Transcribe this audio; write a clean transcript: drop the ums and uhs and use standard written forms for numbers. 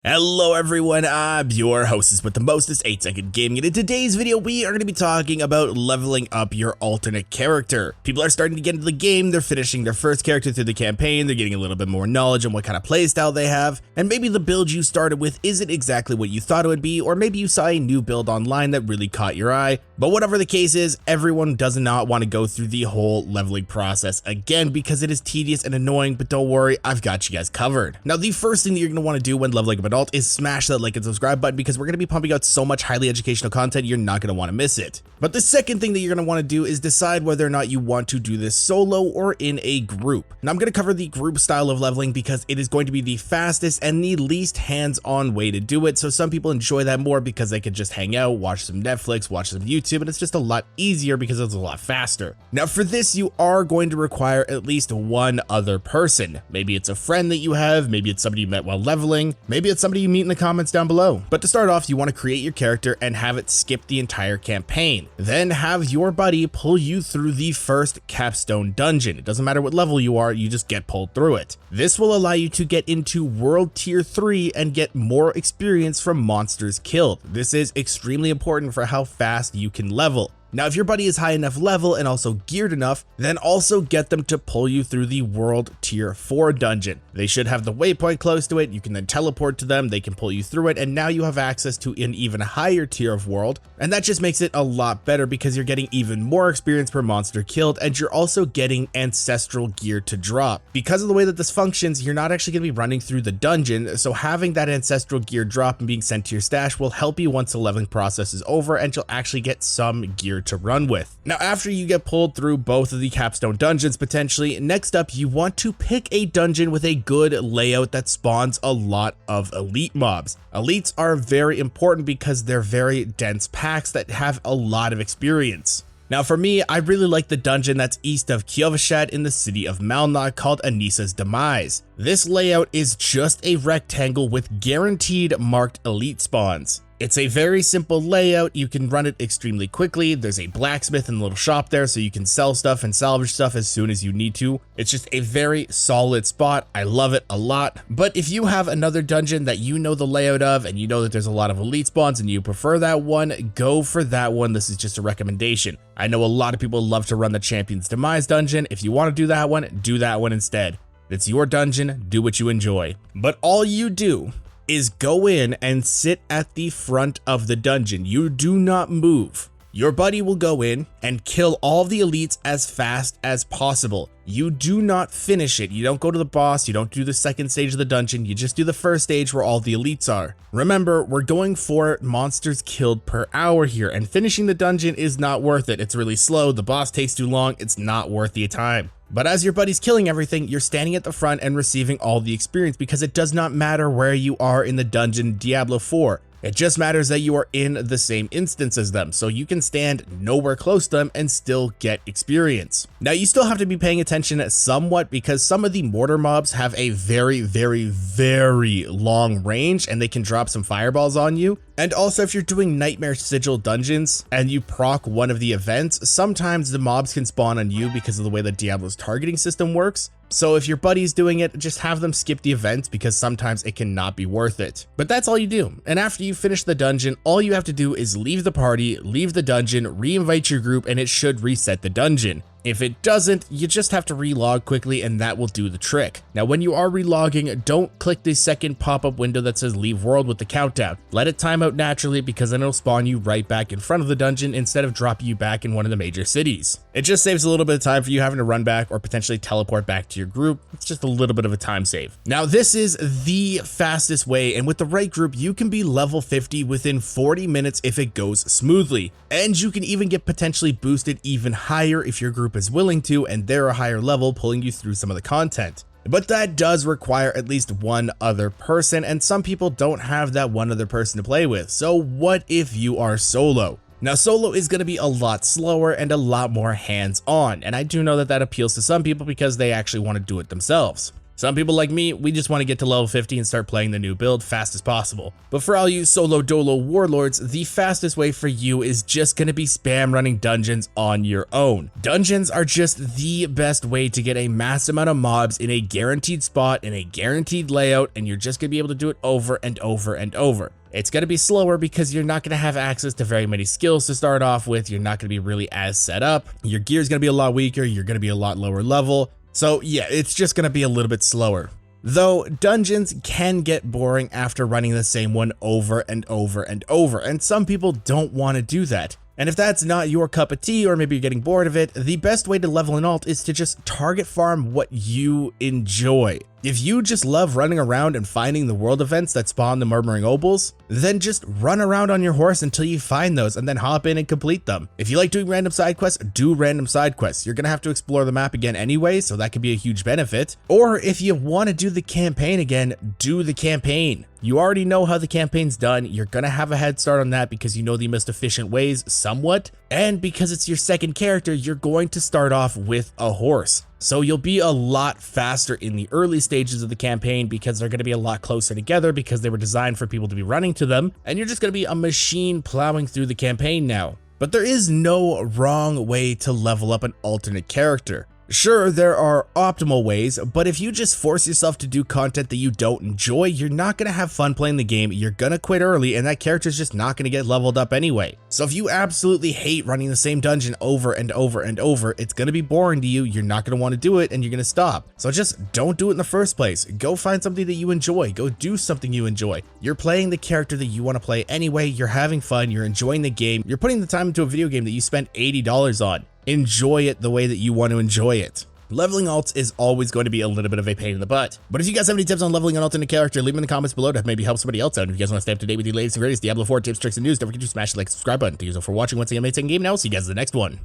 Hello everyone, I'm your hostess with the mostest 8-second gaming, and in today's video we are going to be talking about leveling up your alternate character. People are starting to get into the game, they're finishing their first character through the campaign, they're getting a little bit more knowledge on what kind of playstyle they have, and maybe the build you started with isn't exactly what you thought it would be, or maybe you saw a new build online that really caught your eye. But whatever the case is, everyone does not want to go through the whole leveling process again because it is tedious and annoying, but don't worry, I've got you guys covered. Now the first thing that you're going to want to do when leveling up an alt is smash that like and subscribe button because we're going to be pumping out so much highly educational content, you're not going to want to miss it. But the second thing that you're going to want to do is decide whether or not you want to do this solo or in a group. Now I'm going to cover the group style of leveling because it is going to be the fastest and the least hands-on way to do it. So some people enjoy that more because they can just hang out, watch some Netflix, watch some YouTube, and it's just a lot easier because it's a lot faster. Now for this, you are going to require at least one other person. Maybe it's a friend that you have, maybe it's somebody you met while leveling, maybe it's somebody you meet in the comments down below. But to start off, you want to create your character and have it skip the entire campaign. Then have your buddy pull you through the first capstone dungeon. It doesn't matter what level you are, you just get pulled through it. This will allow you to get into world tier 3 and get more experience from monsters killed. This is extremely important for how fast you can level. Now, if your buddy is high enough level and also geared enough, then also get them to pull you through the World Tier 4 dungeon. They should have the waypoint close to it, you can then teleport to them, they can pull you through it, and now you have access to an even higher tier of world, and that just makes it a lot better because you're getting even more experience per monster killed, and you're also getting ancestral gear to drop. Because of the way that this functions, you're not actually going to be running through the dungeon, so having that ancestral gear drop and being sent to your stash will help you once the leveling process is over, and you'll actually get some gear to run with. Now, after you get pulled through both of the capstone dungeons potentially, next up you want to pick a dungeon with a good layout that spawns a lot of elite mobs. Elites are very important because they're very dense packs that have a lot of experience. Now for me, I really like the dungeon that's east of Kiovashad in the city of Malnok called Anissa's Demise. This layout is just a rectangle with guaranteed marked elite spawns. It's a very simple layout, you can run it extremely quickly, there's a blacksmith and a little shop there so you can sell stuff and salvage stuff as soon as you need to. It's just a very solid spot, I love it a lot. But if you have another dungeon that you know the layout of and you know that there's a lot of elite spawns and you prefer that one, go for that one. This is just a recommendation. I know a lot of people love to run the Champion's Demise dungeon. If you want to do that one instead. It's your dungeon, do what you enjoy. But all you do is go in and sit at the front of the dungeon. You do not move. Your buddy will go in and kill all the elites as fast as possible. You do not finish it. You don't go to the boss, you don't do the second stage of the dungeon, you just do the first stage where all the elites are. Remember, we're going for monsters killed per hour here, and finishing the dungeon is not worth it. It's really slow, the boss takes too long, it's not worth the time. But as your buddy's killing everything, you're standing at the front and receiving all the experience because it does not matter where you are in the dungeon Diablo 4. It just matters that you are in the same instance as them, so you can stand nowhere close to them and still get experience. Now you still have to be paying attention somewhat because some of the mortar mobs have a very long range and they can drop some fireballs on you. And also if you're doing Nightmare Sigil dungeons and you proc one of the events, sometimes the mobs can spawn on you because of the way that Diablo's targeting system works. So if your buddy's doing it, just have them skip the events because sometimes it cannot be worth it. But that's all you do. And after you finish the dungeon, all you have to do is leave the party, leave the dungeon, re-invite your group, and it should reset the dungeon. If it doesn't, you just have to relog quickly and that will do the trick. Now when you are relogging, don't click the second pop-up window that says leave world with the countdown. Let it time out naturally because then it'll spawn you right back in front of the dungeon instead of dropping you back in one of the major cities. It just saves a little bit of time for you having to run back or potentially teleport back to your group. It's just a little bit of a time save. Now this is the fastest way, and with the right group you can be level 50 within 40 minutes if it goes smoothly. And you can even get potentially boosted even higher if your group is willing to and they're a higher level pulling you through some of the content. But that does require at least one other person, and some people don't have that one other person to play with. So what if you are solo? Now solo is going to be a lot slower and a lot more hands-on, and I do know that that appeals to some people because they actually want to do it themselves. Some people like me, we just want to get to level 50 and start playing the new build fast as possible. But for all you solo dolo warlords, the fastest way for you is just going to be spam running dungeons on your own. Dungeons are just the best way to get a mass amount of mobs in a guaranteed spot, in a guaranteed layout, and you're just going to be able to do it over and over and over. It's going to be slower because you're not going to have access to very many skills to start off with. You're not going to be really as set up. Your gear is going to be a lot weaker. You're going to be a lot lower level. So yeah, it's just going to be a little bit slower. Though dungeons can get boring after running the same one over and over and over, and some people don't want to do that. And if that's not your cup of tea, or maybe you're getting bored of it, the best way to level in alt is to just target farm what you enjoy. If you just love running around and finding the world events that spawn the Murmuring Obols, then just run around on your horse until you find those and then hop in and complete them. If you like doing random side quests, do random side quests. You're gonna have to explore the map again anyway, so that could be a huge benefit. Or if you want to do the campaign again, do the campaign. You already know how the campaign's done. You're gonna have a head start on that because you know the most efficient ways somewhat, and because it's your second character, you're going to start off with a horse. So you'll be a lot faster in the early stages of the campaign because they're going to be a lot closer together because they were designed for people to be running to them, and you're just going to be a machine plowing through the campaign now. But there is no wrong way to level up an alternate character. Sure, there are optimal ways, but if you just force yourself to do content that you don't enjoy, you're not going to have fun playing the game, you're going to quit early, and that character's just not going to get leveled up anyway. So if you absolutely hate running the same dungeon over and over and over, it's going to be boring to you, you're not going to want to do it, and you're going to stop. So just don't do it in the first place. Go find something that you enjoy. Go do something you enjoy. You're playing the character that you want to play anyway, you're having fun, you're enjoying the game, you're putting the time into a video game that you spent $80 on. Enjoy it the way that you want to enjoy it. Leveling alts is always going to be a little bit of a pain in the butt. But if you guys have any tips on leveling an alternate character, leave them in the comments below to maybe help somebody else out. And if you guys want to stay up to date with the latest and greatest Diablo 4 tips, tricks, and news, don't forget to smash the like, subscribe button. Thank you so for watching once again, mates, and game now. See you guys in the next one.